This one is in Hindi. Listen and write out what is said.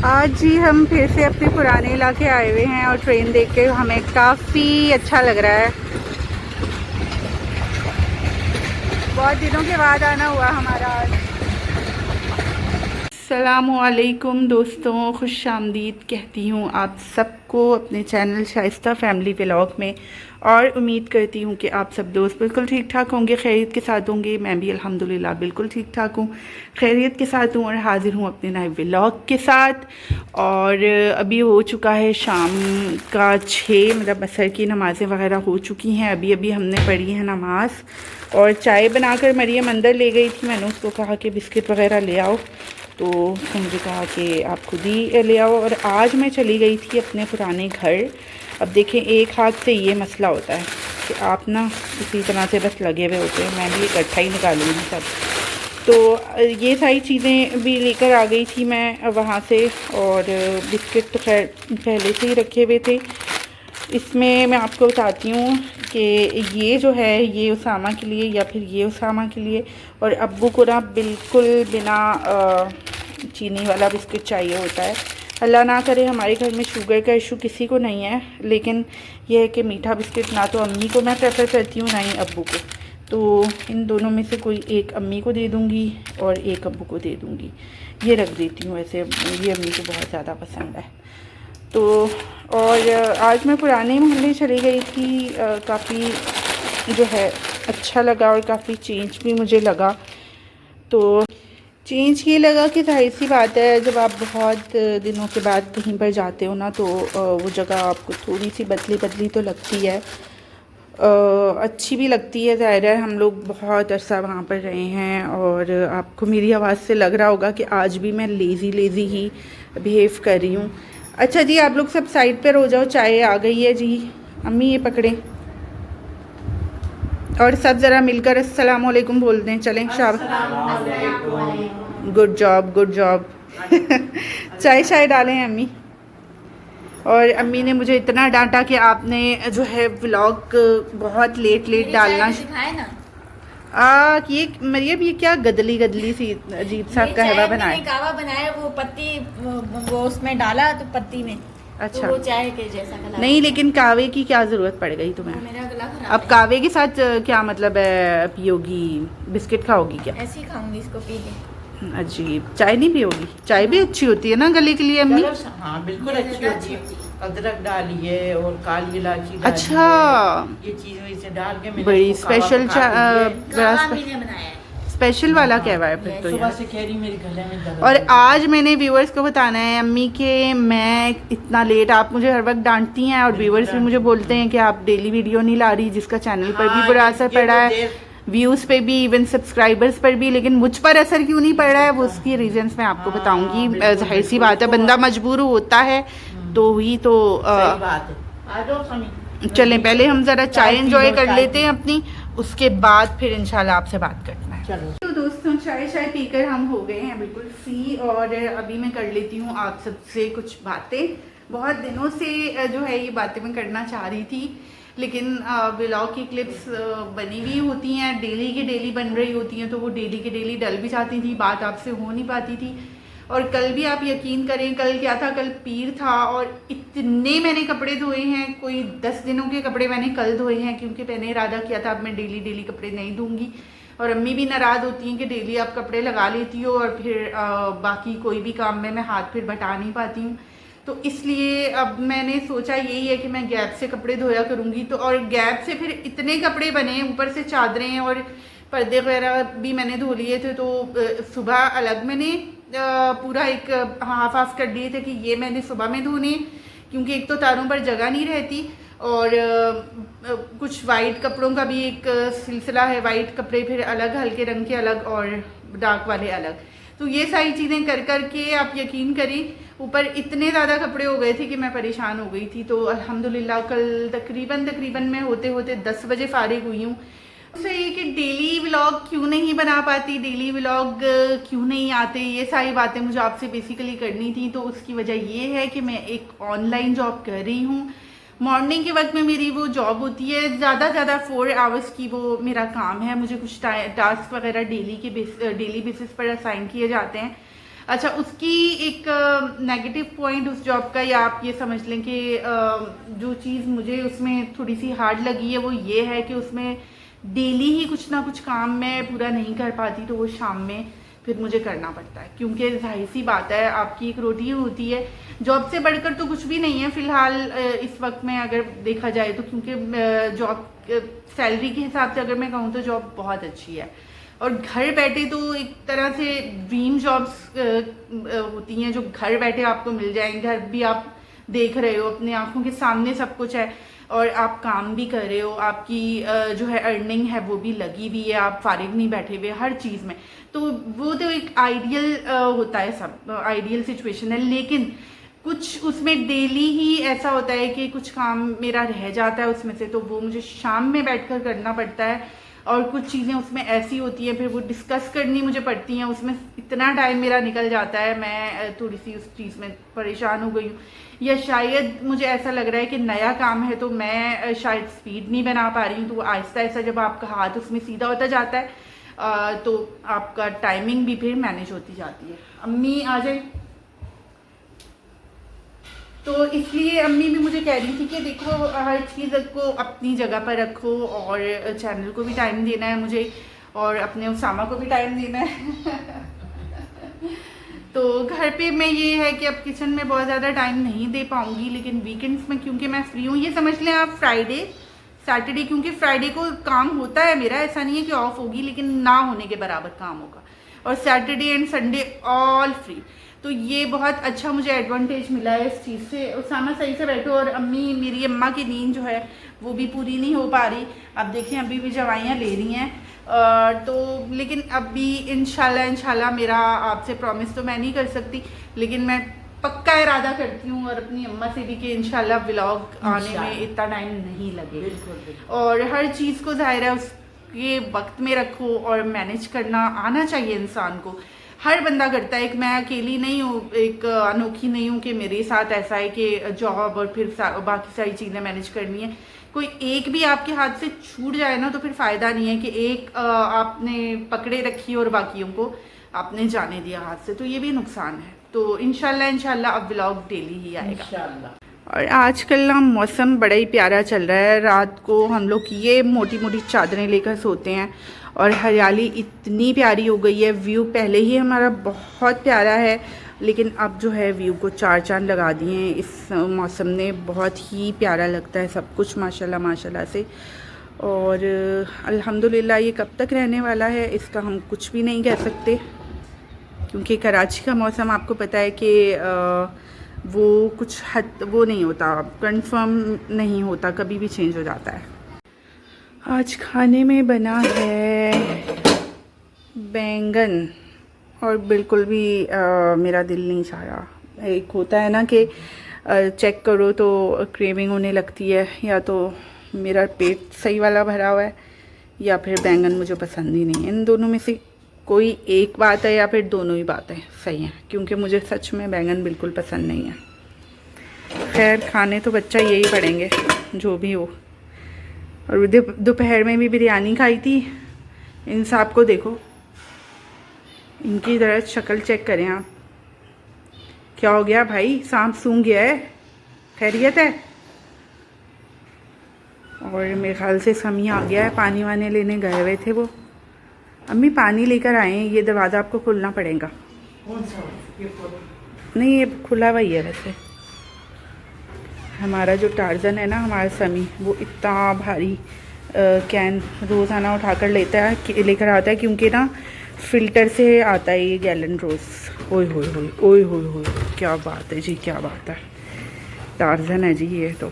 आज जी हम फिर से अपने पुराने इलाके आए हुए हैं और ट्रेन देख के हमें काफ़ी अच्छा लग रहा है। बहुत दिनों के बाद आना हुआ हमारा आज। अस्सलामुअलैकुम दोस्तों, खुश आमदीद कहती हूँ आप सबको अपने चैनल शाइस्ता फैमिली व्लॉग में। और उम्मीद करती हूँ कि आप सब दोस्त बिल्कुल ठीक ठाक होंगे, खैरियत के साथ होंगे। मैं भी अल्हम्दुलिल्लाह बिल्कुल ठीक ठाक हूँ, खैरियत के साथ हूँ और हाज़िर हूँ अपने नए व्लॉग के साथ। और अभी हो चुका है शाम का 6, मतलब असर की नमाज़ें वगैरह हो चुकी हैं। अभी अभी हमने पढ़ी है नमाज और चाय बनाकर मरियम अंदर ले गई थी। मैंने उसको कहा कि बिस्किट वगैरह ले आओ, तो उसने मुझे कहा कि आप खुद ही ले आओ। और आज मैं चली गई थी अपने पुराने घर। अब देखें, एक हाथ से ये मसला होता है कि आप ना इसी तरह से बस लगे हुए होते हैं। मैं भी इकट्ठा ही निकालूंगी सब। तो ये सारी चीज़ें भी लेकर आ गई थी मैं वहाँ से। और बिस्किट तो खैर पहले से ही रखे हुए थे। इसमें मैं आपको बताती हूँ कि ये जो है ये उसामा के लिए या फिर ये उसामा के लिए। और अब्बू को ना बिल्कुल बिना चीनी वाला बिस्किट चाहिए होता है। अल्लाह ना करे हमारे घर में शुगर का इशू किसी को नहीं है, लेकिन यह है कि मीठा बिस्किट ना तो अम्मी को मैं प्रेफर करती हूँ ना ही अब्बू को। तो इन दोनों में से कोई एक अम्मी को दे दूँगी और एक अब्बू को दे दूँगी। ये रख देती हूँ, ऐसे ये अम्मी को बहुत ज़्यादा पसंद है। तो और आज मैं पुराने मोहल्ले चली गई थी। काफ़ी जो है अच्छा लगा और काफ़ी चेंज भी मुझे लगा। तो चेंज ये लगा कि जाहिर सी बात है, जब आप बहुत दिनों के बाद कहीं पर जाते हो ना, तो वो जगह आपको थोड़ी सी बदली बदली तो लगती है। अच्छी भी लगती है। ज़ाहिर है हम लोग बहुत अरसा वहाँ पर रहे हैं और आपको मेरी आवाज़ से लग रहा होगा कि आज भी मैं लेज़ी ही बिहेव कर रही हूँ। अच्छा जी, आप लोग सब साइड पर हो जाओ, चाय आ गई है जी। अम्मी ये पकड़ें और सब ज़रा मिलकर अस्सलाम वालेकुम बोल दें। चलें शाबाश, गुड जॉब गुड जॉब। चाय शाय डालें अम्मी। और अम्मी ने मुझे इतना डांटा कि आपने जो है व्लॉग बहुत लेट डालना। ये मरियम ये क्या गदली गदली सी अजीब सा कहवा बनाया। कहवा बनाया, वो पत्ती वो उसमें डाला तो पत्ती में। अच्छा, तो वो चाय के जैसा कलर नहीं, लेकिन कावे की क्या ज़रूरत पड़ गई तुम्हें? मेरा गला खराब अब कावे के साथ क्या मतलब है, पियोगी बिस्किट खाओगी क्या? ऐसे ही खाऊंगी इसको पी के। अजीब, चाय नहीं पियोगी? चाय भी अच्छी होती है ना गले के लिए अम्मी? हाँ बिल्कुल अच्छी होती है। अदरक डालिए और काली इलायची। अच्छा, ये चीज़ इसे डाल के बड़ी स्पेशल बनाया स्पेशल वाला कहवा है फिर तो सुबह यार। से कह रही मेरे गले में दर्द। और आज मैंने व्यूअर्स को बताना है अम्मी के मैं इतना लेट, आप मुझे हर वक्त डांटती हैं और व्यूअर्स भी मुझे बोलते हैं कि आप डेली वीडियो नहीं ला रही, जिसका चैनल पर भी बुरा असर पड़ा है, व्यूज़ पे भी, इवन सब्सक्राइबर्स पर भी। लेकिन मुझ पर असर क्यों नहीं पड़ रहा है, वो उसकी रीजंस मैं आपको बताऊंगी। जाहिर सी बात है, बंदा मजबूर होता है तो ही तो चलें, पहले हम ज़रा चाय एंजॉय कर लेते हैं अपनी, उसके बाद फिर इंशाल्लाह आपसे बात करना है। तो दोस्तों, चाय पीकर हम हो गए हैं बिल्कुल फ्री और अभी मैं कर लेती हूँ आप सबसे कुछ बातें। बहुत दिनों से जो है ये बातें मैं करना चाह रही थी, लेकिन व्लॉग की क्लिप्स बनी हुई होती हैं, डेली की डेली बन रही होती हैं, तो वो डेली की डेली डल भी जाती थी, बात आपसे हो नहीं पाती थी। और कल भी आप यकीन करें, कल क्या था, कल पीर था और इतने मैंने कपड़े धोए हैं, कोई 10 दिनों के कपड़े मैंने कल धोए हैं, क्योंकि मैंने इरादा किया था अब मैं डेली कपड़े नहीं धोऊंगी। और अम्मी भी नाराज़ होती हैं कि डेली आप कपड़े लगा लेती हो और फिर बाकी कोई भी काम में मैं हाथ फिर बटा नहीं पाती हूँ। तो इसलिए अब मैंने सोचा यही है कि मैं गैप से कपड़े धोया करूँगी। तो और गैप से फिर इतने कपड़े बने, ऊपर से चादरें और पर्दे वगैरह भी मैंने धो लिए थे। तो सुबह अलग मैंने पूरा एक हाफ कर दिए थे कि ये मैंने सुबह में धोने, क्योंकि एक तो तारों पर जगह नहीं रहती और कुछ वाइट कपड़ों का भी एक सिलसिला है, वाइट कपड़े फिर अलग, हल्के रंग के अलग और डार्क वाले अलग। तो ये सारी चीज़ें कर के आप यकीन करें ऊपर इतने ज़्यादा कपड़े हो गए थे कि मैं परेशान हो गई थी। तो अल्हम्दुलिल्लाह कल तकरीबन मैं होते 10 बजे फारिग हुई हूँ। उससे ये कि डेली व्लॉग क्यों नहीं बना पाती, डेली व्लॉग क्यों नहीं आते, ये सारी बातें मुझे आपसे बेसिकली करनी थी। तो उसकी वजह ये है कि मैं एक ऑनलाइन जॉब कर रही हूँ। मॉर्निंग के वक्त में मेरी वो जॉब होती है, ज़्यादा 4 आवर्स की वो मेरा काम है। मुझे कुछ टास्क वगैरह डेली बेसिस पर असाइन किए जाते हैं। अच्छा, उसकी एक नेगेटिव पॉइंट उस जॉब का, या आप ये समझ लें कि जो चीज़ मुझे उसमें थोड़ी सी हार्ड लगी है वो ये है कि उसमें डेली ही कुछ ना कुछ काम मैं पूरा नहीं कर पाती, तो वो शाम में फिर मुझे करना पड़ता है, क्योंकि जाहिर सी बात है आपकी एक रोटी होती है। जॉब से बढ़कर तो कुछ भी नहीं है फ़िलहाल इस वक्त में अगर देखा जाए तो, क्योंकि जॉब सैलरी के हिसाब से अगर मैं कहूँ तो जॉब बहुत अच्छी है, और घर बैठे तो एक तरह से ड्रीम जॉब्स होती हैं जो घर बैठे आपको मिल जाएंगे। घर भी आप देख रहे हो, अपने आंखों के सामने सब कुछ है, और आप काम भी कर रहे हो, आपकी जो है अर्निंग है वो भी लगी हुई है, आप फारिग नहीं बैठे हुए हर चीज़ में। तो वो तो एक आइडियल होता है, सब आइडियल सिचुएशन है। लेकिन कुछ उसमें डेली ही ऐसा होता है कि कुछ काम मेरा रह जाता है उसमें से, तो वो मुझे शाम में बैठकर करना पड़ता है। और कुछ चीज़ें उसमें ऐसी होती हैं फिर वो डिस्कस करनी मुझे पड़ती हैं, उसमें इतना टाइम मेरा निकल जाता है, मैं थोड़ी सी उस चीज़ में परेशान हो गई हूँ, या शायद मुझे ऐसा लग रहा है कि नया काम है तो मैं शायद स्पीड नहीं बना पा रही हूँ। तो आहिस्ता आहिस्ता जब आपका हाथ उसमें सीधा होता जाता है तो आपका टाइमिंग भी फिर मैनेज होती जाती है। अम्मी आ जाए, तो इसलिए अम्मी भी मुझे कह रही थी कि देखो हर चीज़ को अपनी जगह पर रखो, और चैनल को भी टाइम देना है मुझे, और अपने उसामा को भी टाइम देना है। तो घर पे मैं ये है कि अब किचन में बहुत ज़्यादा टाइम नहीं दे पाऊँगी, लेकिन वीकेंड्स में क्योंकि मैं फ्री हूँ, ये समझ लें आप फ्राइडे सैटरडे, क्योंकि फ्राइडे को काम होता है मेरा, ऐसा नहीं है कि ऑफ होगी, लेकिन ना होने के बराबर काम होगा, और Saturday and Sunday all free. तो ये बहुत अच्छा मुझे एडवांटेज मिला है इस चीज़ से। उसामा सही से बैठो, और अम्मी मेरी अम्मा की नींद जो है वो भी पूरी नहीं हो पा रही। अब देखें अभी भी दवाइयाँ ले रही हैं, तो लेकिन अभी इंशाल्लाह मेरा आपसे प्रॉमिस तो मैं नहीं कर सकती, लेकिन मैं पक्का इरादा करती हूँ और अपनी अम्मा से भी कि इंशाल्लाह व्लॉग आने में इतना टाइम नहीं लगे। और हर चीज़ को ज़ाहिर है उसके वक्त में रखो, और मैनेज करना आना चाहिए इंसान को। हर बंदा करता है, एक मैं अकेली नहीं हूँ, एक अनोखी नहीं हूँ कि मेरे साथ ऐसा है कि जॉब और फिर बाकी सारी चीज़ें मैनेज करनी है। कोई एक भी आपके हाथ से छूट जाए ना तो फिर फ़ायदा नहीं है कि एक आपने पकड़े रखी और बाकियों को आपने जाने दिया हाथ से, तो ये भी नुकसान है। तो इंशाल्लाह अब व्लॉग डेली ही आएगा। और आजकल ना मौसम बड़ा ही प्यारा चल रहा है। रात को हम लोग ये मोटी मोटी चादरें लेकर सोते हैं, और हरियाली इतनी प्यारी हो गई है। व्यू पहले ही हमारा बहुत प्यारा है, लेकिन अब जो है व्यू को चार चांद लगा दिए हैं इस मौसम ने। बहुत ही प्यारा लगता है सब कुछ माशाल्लाह से। और अल्हम्दुलिल्लाह ये कब तक रहने वाला है इसका हम कुछ भी नहीं कह सकते, क्योंकि कराची का मौसम आपको पता है कि वो कुछ वो नहीं होता, कंफर्म नहीं होता, कभी भी चेंज हो जाता है। आज खाने में बना है बैंगन, और बिल्कुल भी मेरा दिल नहीं चाहा। एक होता है ना कि चेक करो तो क्रेविंग होने लगती है, या तो मेरा पेट सही वाला भरा हुआ है या फिर बैंगन मुझे पसंद ही नहीं है। इन दोनों में से कोई एक बात है, या फिर दोनों ही बातें सही हैं, क्योंकि मुझे सच में बैंगन बिल्कुल पसंद नहीं है। खैर खाने तो बच्चा यही पड़ेंगे जो भी हो। और दोपहर में भी बिरयानी खाई थी। इन सब को देखो, इनकी ज़रा शक्ल चेक करें आप। क्या हो गया भाई, सांप सूंघ गया है? खैरियत है? और मेरे ख्याल से समी आ गया है, पानी वाने लेने गए हुए थे वो। अम्मी पानी लेकर आए हैं, ये दरवाज़ा आपको खोलना पड़ेगा। कौन सा? ये नहीं, ये खुला हुआ ही है वैसे। हमारा जो टार्जन है ना, हमारा समी, वो इतना भारी कैन रोज़ाना उठाकर लेकर आता है, क्योंकि ना फ़िल्टर से आता है ये गैलन रोज़। ओए होए, क्या बात है जी, क्या बात है। टार्जन है जी ये तो।